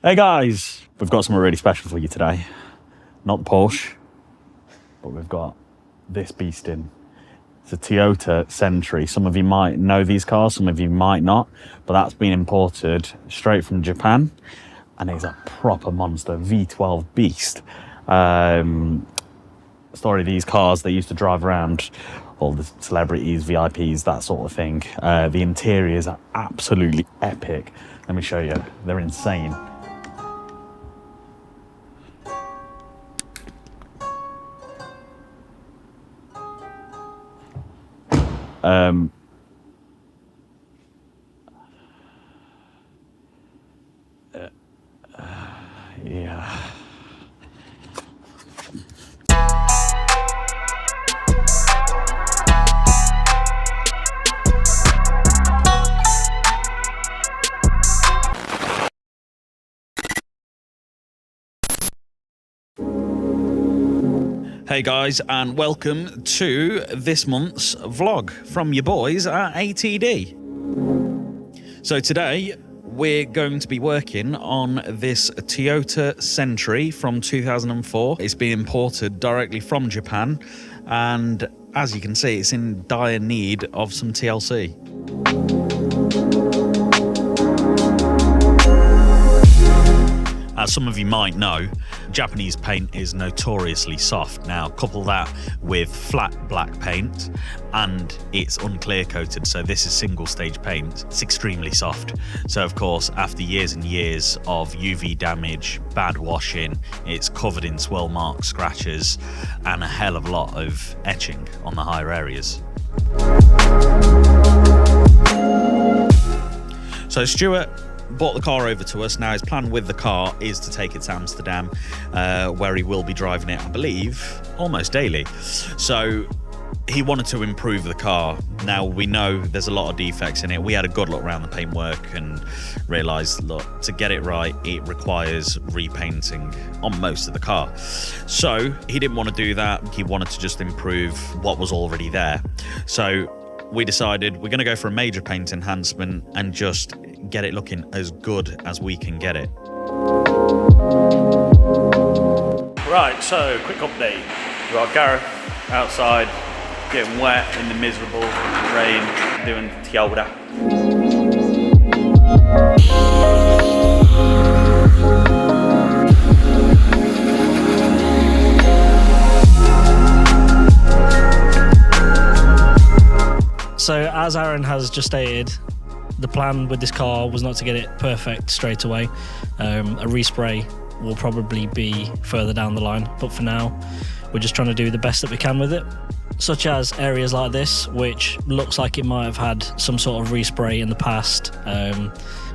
Hey guys, we've got something really special for you today. Not the Porsche, but we've got this beast in. It's a Toyota Sentry. Some of you might know these cars, some of you might not, but that's been imported straight from Japan, and it's a proper monster, V12 beast. Story of these cars, they used to drive around all the celebrities, VIPs, that sort of thing. The interiors are absolutely epic. Let me show you, they're insane. Yeah. Hey guys, and welcome to this month's vlog from your boys at ATD. So today we're going to be working on this Toyota Sentry from 2004. It's been imported directly from Japan, and as you can see, it's in dire need of some TLC. As some of you might know, Japanese paint is notoriously soft. Now, couple that with flat black paint and it's unclear coated, so this is single stage paint. It's extremely soft. So of course, after years and years of UV damage, bad washing, it's covered in swirl marks, scratches, and a hell of a lot of etching on the higher areas. So Stuart brought the car over to us. Now his plan with the car is to take it to Amsterdam, where he will be driving it, I believe, almost daily. So he wanted to improve the car. Now we know there's a lot of defects in it. We had a good look around the paintwork and realised, look, to get it right, it requires repainting on most of the car. So he didn't want to do that. He wanted to just improve what was already there. So we decided we're going to go for a major paint enhancement and just get it looking as good as we can get it. Right, so quick update. We've got Gareth outside getting wet in the miserable rain doing Toyota. So as Aaron has just stated, the plan with this car was not to get it perfect straight away. A respray will probably be further down the line, but for now we're just trying to do the best that we can with it, such as areas like this, which looks like it might have had some sort of respray in the past.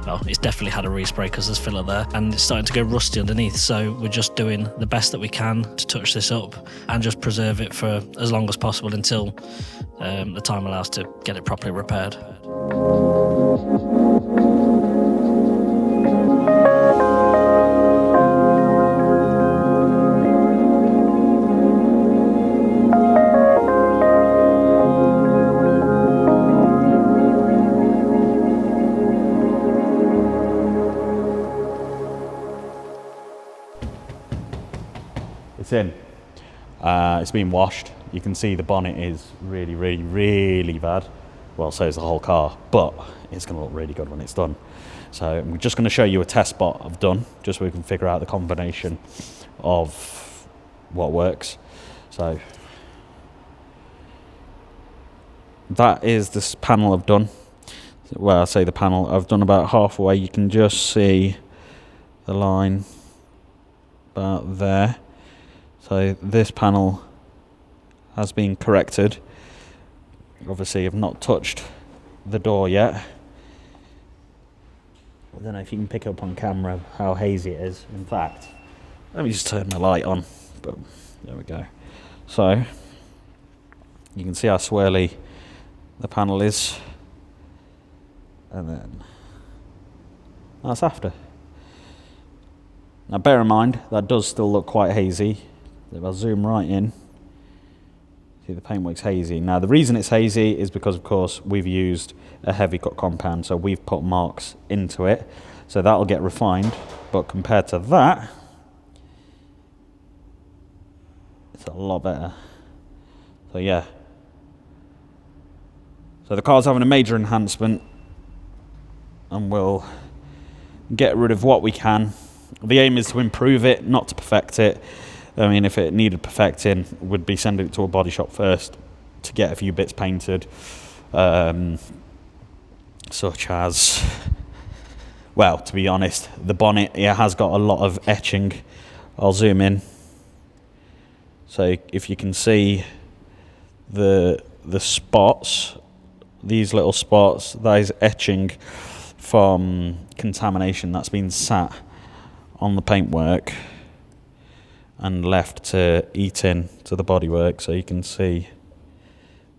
Well, it's definitely had a respray because there's filler there, and it's starting to go rusty underneath, so we're just doing the best that we can to touch this up and just preserve it for as long as possible until the time allows to get it properly repaired. It's in. It's been washed. You can see the bonnet is really bad. Well, so is the whole car, but it's going to look really good when it's done. So I'm just going to show you a test spot I've done, just so we can figure out the combination of what works. So that is this panel I've done. Well, I say the panel, I've done about halfway. You can just see the line about there. So this panel has been corrected. Obviously I've not touched the door yet. I don't know if you can pick up on camera how hazy it is. In fact, let me just turn the light on. But there we go. So you can see how swirly the panel is. And then that's after. Now bear in mind, that does still look quite hazy. If I zoom right in, see the paintwork's hazy. Now the reason it's hazy is because, of course, we've used a heavy cut compound, so we've put marks into it. So that'll get refined but compared to that, it's a lot better. So yeah. So the car's having a major enhancement, and we'll get rid of what we can. The aim is to improve it, not to perfect it. I mean, if it needed perfecting, we'd be sending it to a body shop first to get a few bits painted, such as, well, to be honest, the bonnet, it has got a lot of etching. I'll zoom in. So if you can see the spots, these little spots, that is etching from contamination that's been sat on the paintwork and left to eat into the bodywork. So you can see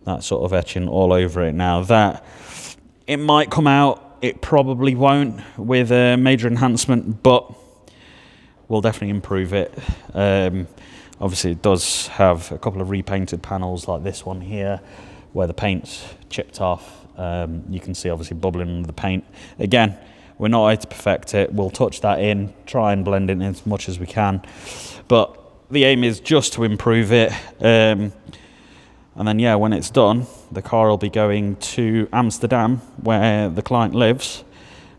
that sort of etching all over it. Now that, it might come out, it probably won't with a major enhancement, but we'll definitely improve it. Obviously it does have a couple of repainted panels like this one here where the paint's chipped off. You can see obviously bubbling under the paint. Again, we're not here to perfect it. We'll touch that in, try and blend it in as much as we can. But the aim is just to improve it. And then, yeah, when it's done, the car will be going to Amsterdam, where the client lives,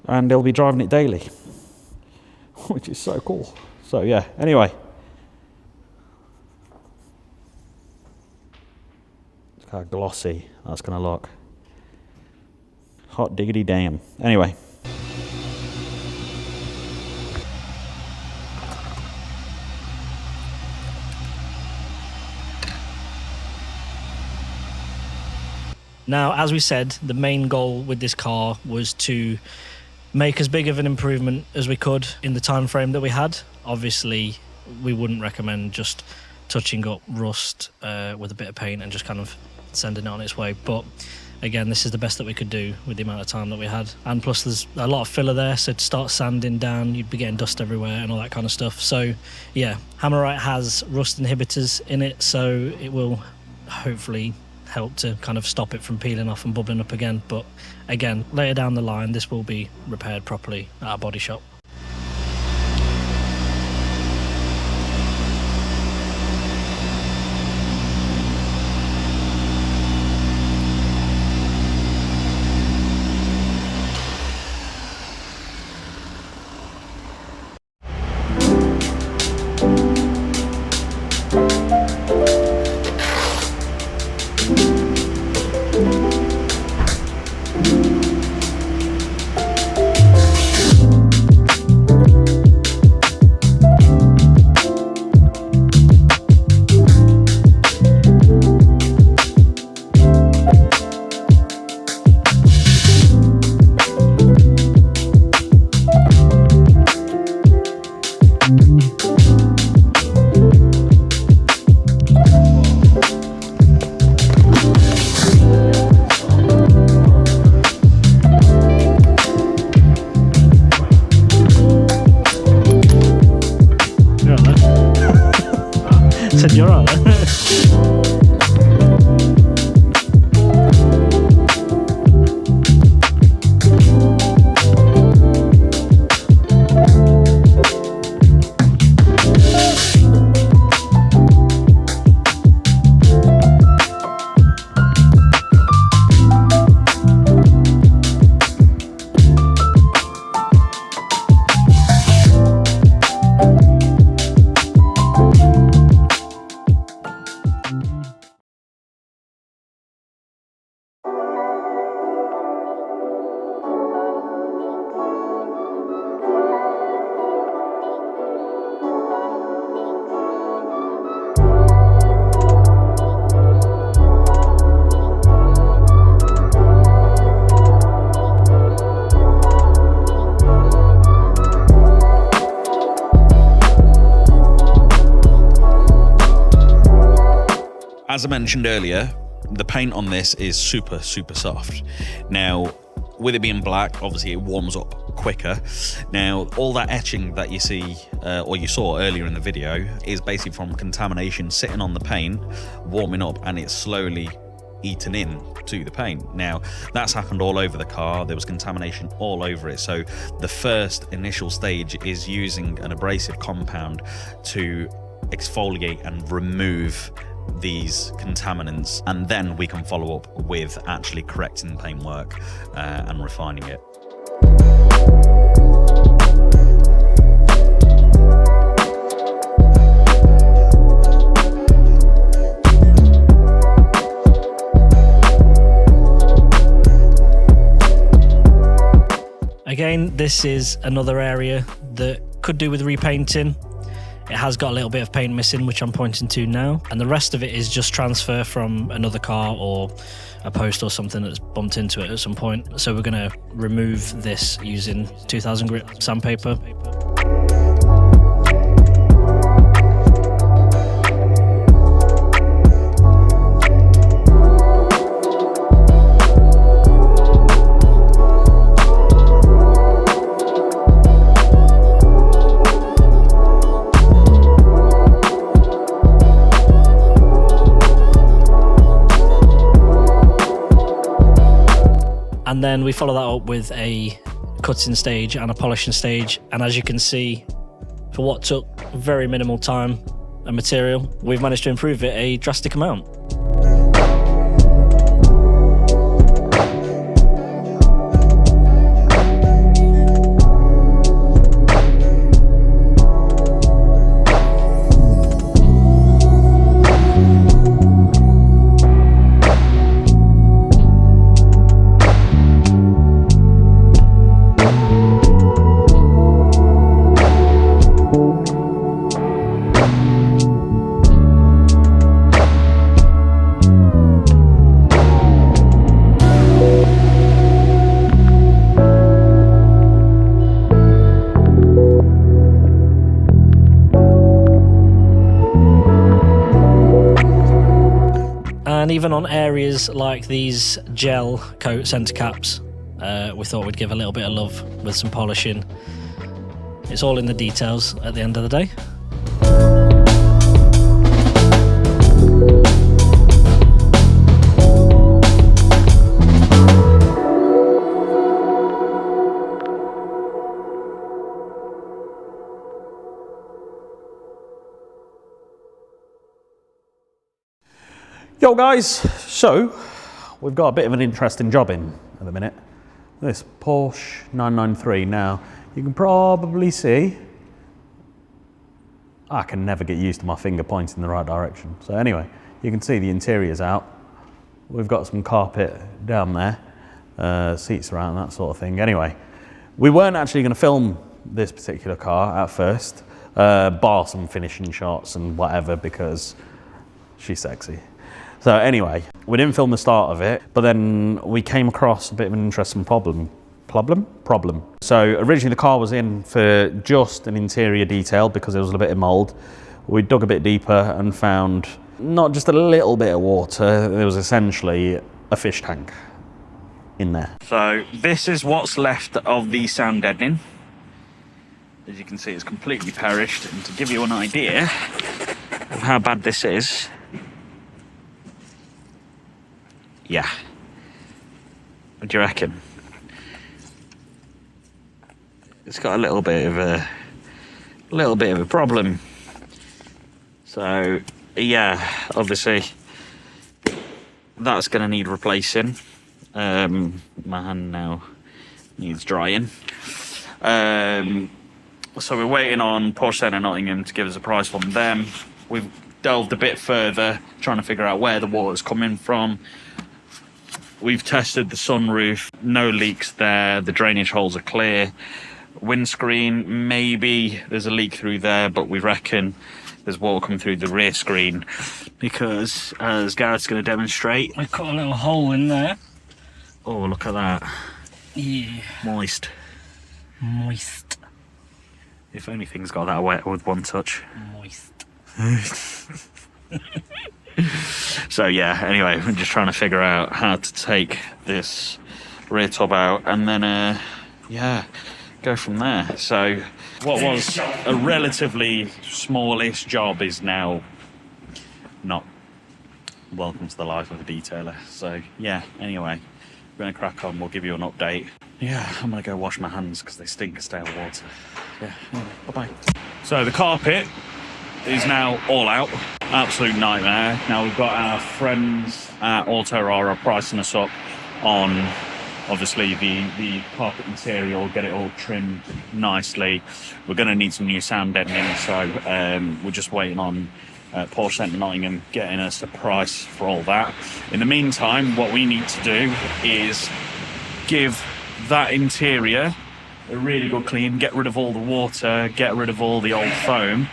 and they'll be driving it daily, which is so cool. So, yeah, anyway. Look how glossy that's going to look. Hot diggity damn. Anyway. Now, as we said, the main goal with this car was to make as big of an improvement as we could in the time frame that we had. Obviously, we wouldn't recommend just touching up rust with a bit of paint and just kind of sending it on its way. But again, this is the best that we could do with the amount of time that we had. And plus, there's a lot of filler there, so to start sanding down, you'd be getting dust everywhere and all that kind of stuff. So, yeah, Hammerite has rust inhibitors in it, so it will hopefully help to kind of stop it from peeling off and bubbling up again. But again, later down the line, this will be repaired properly at our body shop. Said you're all right. As I mentioned earlier, the paint on this is super soft. Now, with it being black, obviously it warms up quicker. Now, all that etching that you see, or you saw earlier in the video, is basically from contamination sitting on the paint, warming up, and it's slowly eaten in to the paint. Now, that's happened all over the car. There was contamination all over it. So the first initial stage is using an abrasive compound to exfoliate and remove these contaminants, and then we can follow up with actually correcting the paintwork and refining it. Again, this is another area that could do with repainting. It has got a little bit of paint missing, which I'm pointing to now, and the rest of it is just transfer from another car or a post or something that's bumped into it at some point. So we're going to remove this using 2000 grit sandpaper. And then we follow that up with a cutting stage and a polishing stage. And as you can see, for what took very minimal time and material, we've managed to improve it a drastic amount. And even on areas like these gel coat centre caps, we thought we'd give a little bit of love with some polishing. It's all in the details at the end of the day. Yo guys, so we've got a bit of an interesting job in at the minute. This Porsche 993. Now, you can probably see, I can never get used to my finger pointing in the right direction. So anyway, you can see the interior's out. We've got some carpet down there, seats around, that sort of thing. Anyway, we weren't actually going to film this particular car at first, bar some finishing shots and whatever, because she's sexy. So anyway, we didn't film the start of it, but then we came across a bit of an interesting problem. So originally the car was in for just an interior detail because there was a bit of mold. We dug a bit deeper and found not just a little bit of water, there was essentially a fish tank in there. So this is what's left of the sound deadening. As you can see, it's completely perished. And to give you an idea of how bad this is, yeah. What do you reckon? It's got a little bit of a problem. So yeah, obviously that's going to need replacing. My hand now needs drying. So we're waiting on Porsche Centre Nottingham to give us a price from them. We've delved a bit further, trying to figure out where the water's coming from. We've tested the sunroof, no leaks there, the drainage holes are clear. Windscreen, maybe there's a leak through there, but we reckon there's water coming through the rear screen because, as Garrett's going to demonstrate, We cut a little hole in there. oh, look at that. Yeah. Moist. Moist. If only things got that wet with one touch. Moist. So yeah, anyway, we're just trying to figure out how to take this rear tub out and then, yeah, go from there. So what was a relatively smallish job is now not. welcome to the life of a detailer. So yeah, anyway, we're gonna crack on. We'll give you an update. Yeah, I'm gonna go wash my hands because they stink of stale water. Yeah, anyway, bye-bye. So the carpet is now all out. Absolute nightmare. Now we've got our friends at Autorara pricing us up on obviously the carpet material, get it all trimmed nicely. We're going to need some new sound deadening, so we're just waiting on Porsche Centre Nottingham getting us a price for all that. In the meantime, what we need to do is give that interior a really good clean, get rid of all the water, get rid of all the old foam,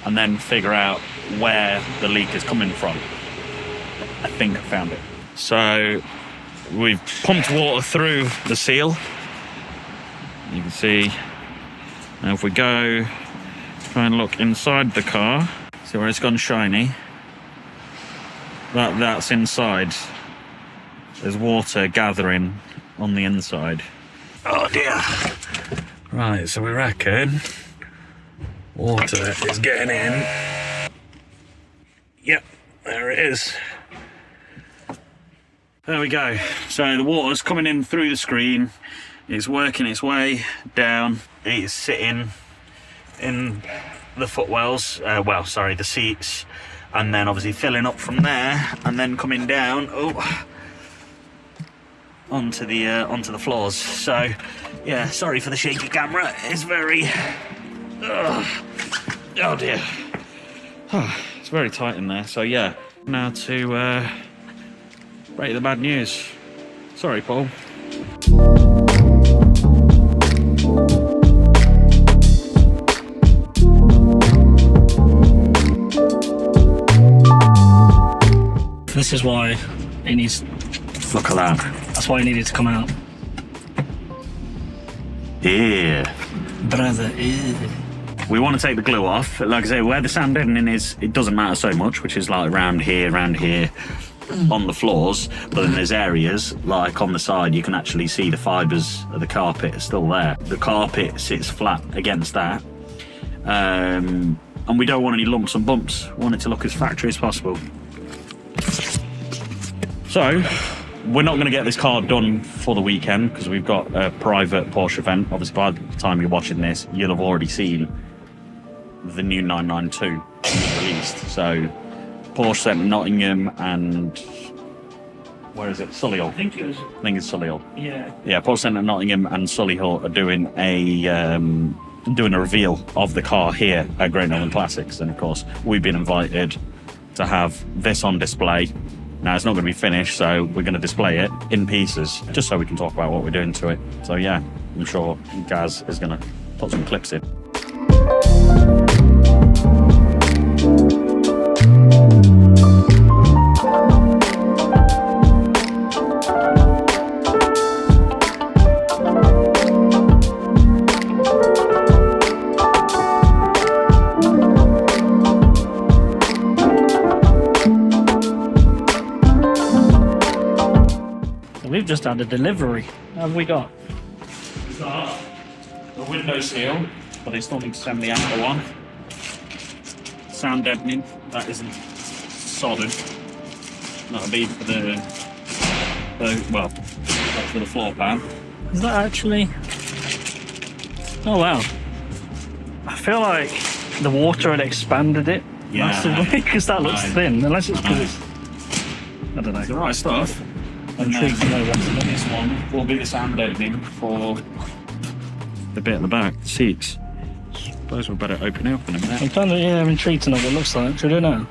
and then figure out where the leak is coming from. I think I found it. So we've pumped water through the seal. You can see. Now if we go try and look inside the car, see where it's gone shiny? That's inside. There's water gathering on the inside. Oh dear. Right, so we reckon water is getting in. Yep, there it is. There we go. So the water's coming in through the screen. It's working its way down. It's sitting in the footwells. The seats. And then obviously filling up from there and then coming down onto the floors. So yeah, sorry for the shaky camera. It's very oh dear. It's very tight in there. So yeah, now to break the bad news. Sorry, Paul. This is why it needs. Look at that. That's why it needed to come out. Yeah. Brother, ew. We want to take the glue off. Like I say, where the sound deadening is, it doesn't matter so much, which is like around here, on the floors. But then there's areas, like on the side, you can actually see the fibres of the carpet are still there. The carpet sits flat against that. And we don't want any lumps and bumps. We want it to look as factory as possible. So, we're not going to get this car done for the weekend because we've got a private Porsche event. Obviously, by the time you're watching this, you'll have already seen the new 992 released. So, Porsche Centre Nottingham and where is it? Solihull. I think it's Solihull. Yeah. Yeah, Porsche Centre Nottingham and Solihull are doing a reveal of the car here at Great Northern Classics, and of course, we've been invited to have this on display. Now, it's not going to be finished, so we're going to display it in pieces, just so we can talk about what we're doing to it. So yeah, I'm sure Gaz is going to put some clips in. We've just had a delivery. What have we got? We've got the window seal, but they still need to send the outer one. Sound deadening, that isn't solid. That'll be for that's for the floor pan. Is that actually? Oh wow! I feel like the water had expanded it massively because that looks thin. Unless it's because it's, I don't know. It's the right stuff. I'm intrigued to know what's in it. This one will be the sound deadening for the bit at the back, the seats. Suppose we better open it up in a minute. I'm intrigued to know what it looks like. Should we do it now?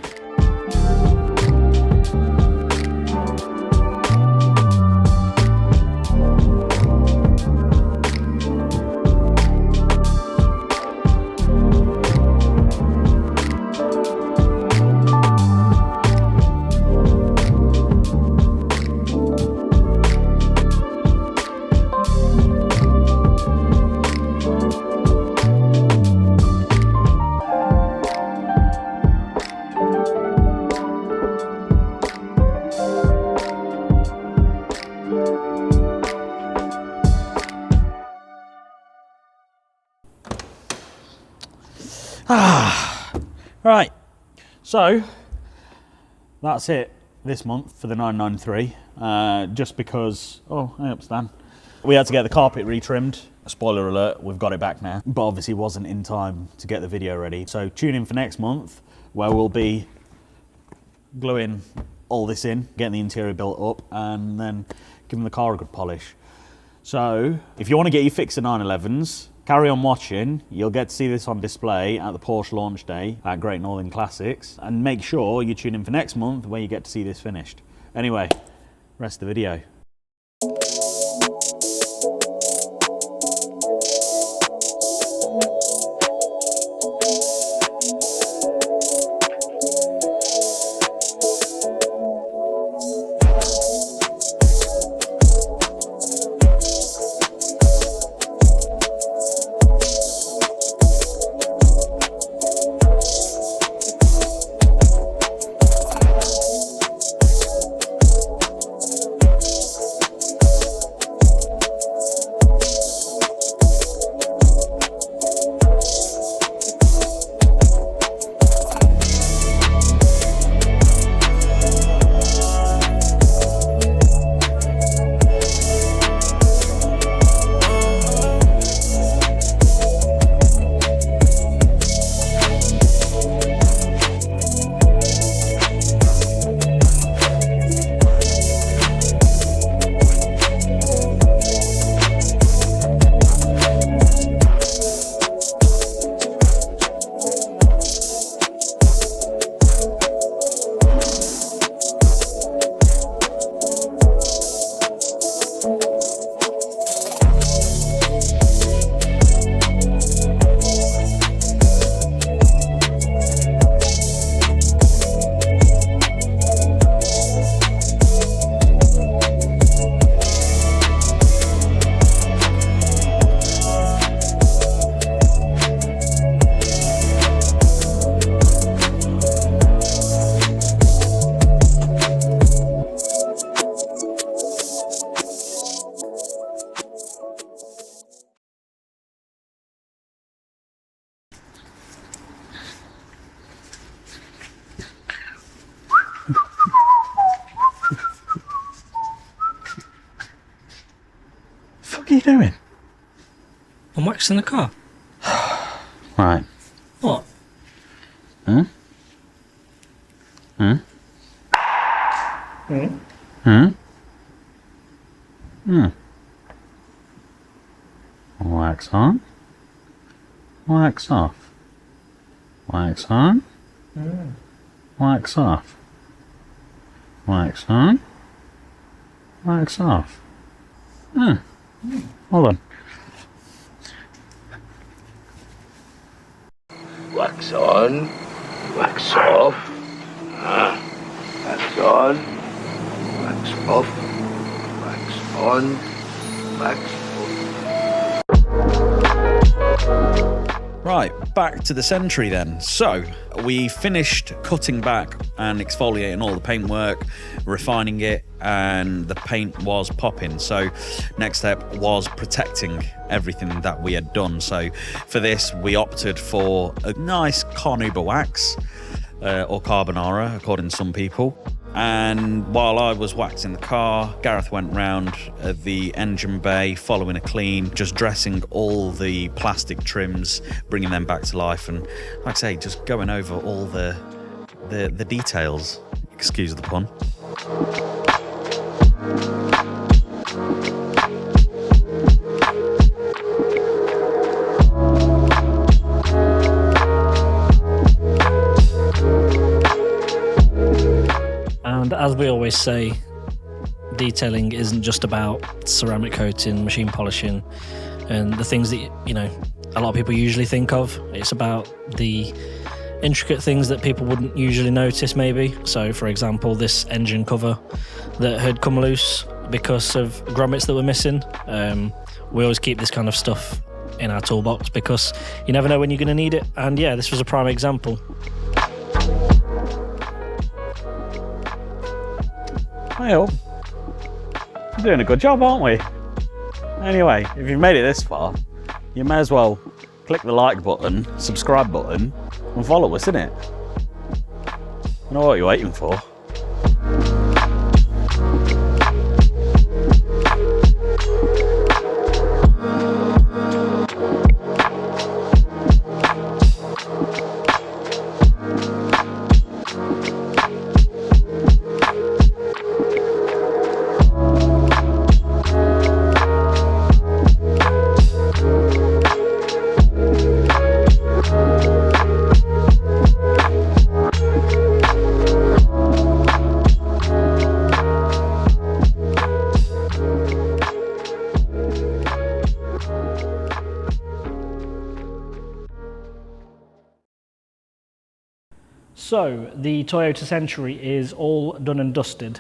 Right, so that's it this month for the 993, just because, oh, hey up Stan. We had to get the carpet retrimmed. Spoiler alert, we've got it back now, but obviously wasn't in time to get the video ready. So tune in for next month, where we'll be gluing all this in, getting the interior built up, and then giving the car a good polish. So if you want to get your fix of 911s, carry on watching. You'll get to see this on display at the Porsche launch day at Great Northern Classics, and make sure you tune in for next month where you get to see this finished. Anyway, rest of the video. What are you doing? I'm waxing the car. Right. What? Hmm? Hmm? Hmm? Hmm? Hmm. Wax on. Wax off. Wax on. Wax off. Wax on. Wax off. Hmm. Hold on. Wax on, wax off, wax on, wax off, wax on, wax off. Right, back to the Sentry then. So, we finished cutting back and exfoliating all the paintwork, refining it, and the paint was popping. So, next step was protecting everything that we had done. So, for this, we opted for a nice carnauba wax, or carbonara, according to some people. And while I was waxing the car, Gareth went round the engine bay, following a clean, just dressing all the plastic trims, bringing them back to life, and like I say, just going over all the details. Excuse the pun. And as we always say, detailing isn't just about ceramic coating, machine polishing, and the things that, you know, a lot of people usually think of. It's about the intricate things that people wouldn't usually notice, maybe. So, for example, this engine cover that had come loose because of grommets that were missing. We always keep this kind of stuff in our toolbox because you never know when you're going to need it. And yeah, this was a prime example. Hey up. We're doing a good job, aren't we? Anyway, if you've made it this far, you may as well click the like button, subscribe button, and follow us, innit? I know what you're waiting for. So the Toyota Sentry is all done and dusted.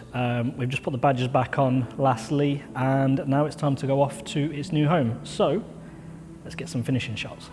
We've just put the badges back on lastly, and now it's time to go off to its new home. So let's get some finishing shots.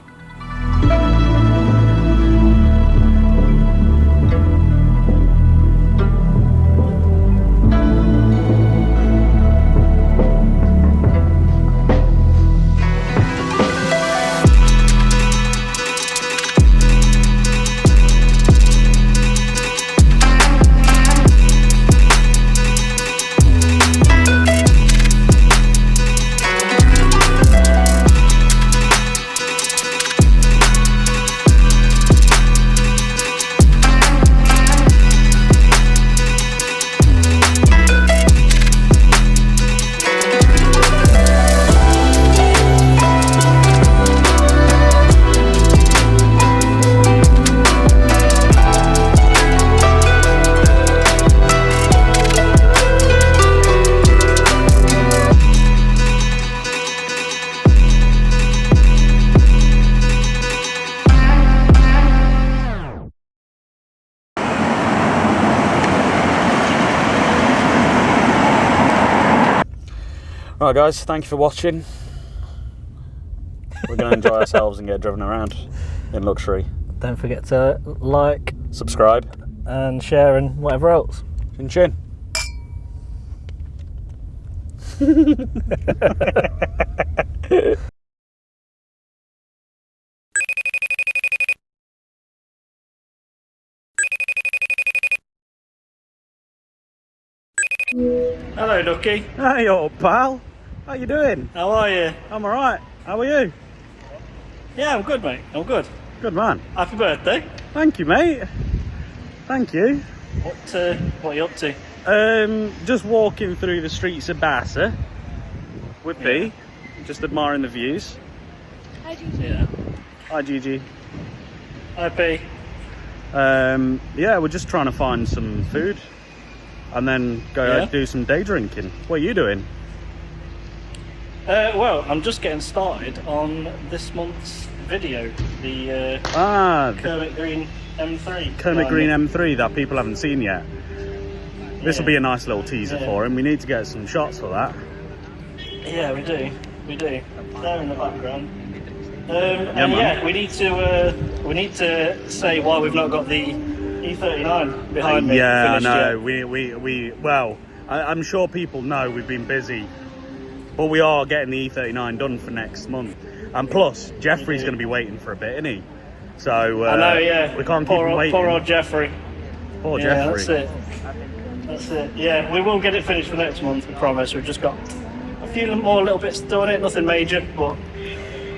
Right guys, thank you for watching. We're going to enjoy ourselves and get driven around in luxury. Don't forget to like, Subscribe. and share and whatever else. Chin chin. Hello, Ducky. Hey old pal, how you doing? How are you? I'm alright, how are you? Yeah, I'm good, mate. I'm good. Good man. Happy birthday. Thank you mate. Thank you. What are you up to? Just walking through the streets of Barca with B, just admiring the views. Hi, Gigi. Yeah. Hi Gigi. Hi, P. Yeah, we're just trying to find some food and then go do some day drinking. What are you doing? Well, I'm just getting started on this month's video, the Kermit Green M3. Kermit Green M3 that people haven't seen yet. This will be a nice little teaser for him. We need to get some shots for that. Yeah, we do. There in the background. Man. we need to say why we've not got the E39 behind me. Yeah, I know. Yet. Well, I'm sure people know we've been busy, but we are getting the E39 done for next month. And plus, Jeffrey's going to be waiting for a bit, isn't he? So I know, yeah. We can't keep him waiting. Poor old Jeffrey. Poor Jeffrey. That's it. Yeah, we will get it finished for next month. We promise. We've just got a few more little bits to do on it. Nothing major, but.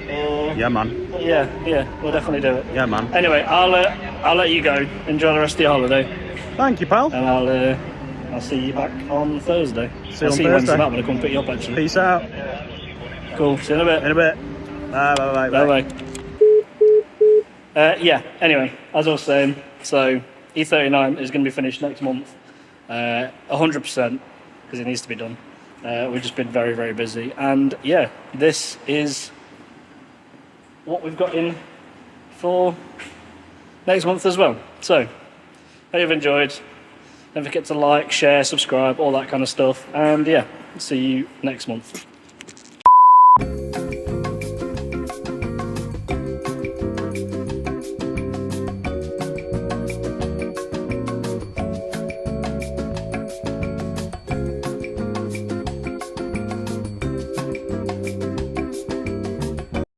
Yeah, man. Yeah, we'll definitely do it. Yeah, man. Anyway, I'll let you go. Enjoy the rest of your holiday, Thank you, pal. and I'll see you back on Thursday. See you on I'll see you Thursday. when I'm going to come pick you up. Actually. Peace out. Cool. See you in a bit. In a bit. Bye. Bye. Yeah. Anyway, as I was saying, so E39 is going to be finished next month, 100%, because it needs to be done. We've just been very, very busy, and yeah, this is what we've got in for next month as well. So, hope you've enjoyed. Don't forget to like, share, subscribe, all that kind of stuff, and yeah, see you next month.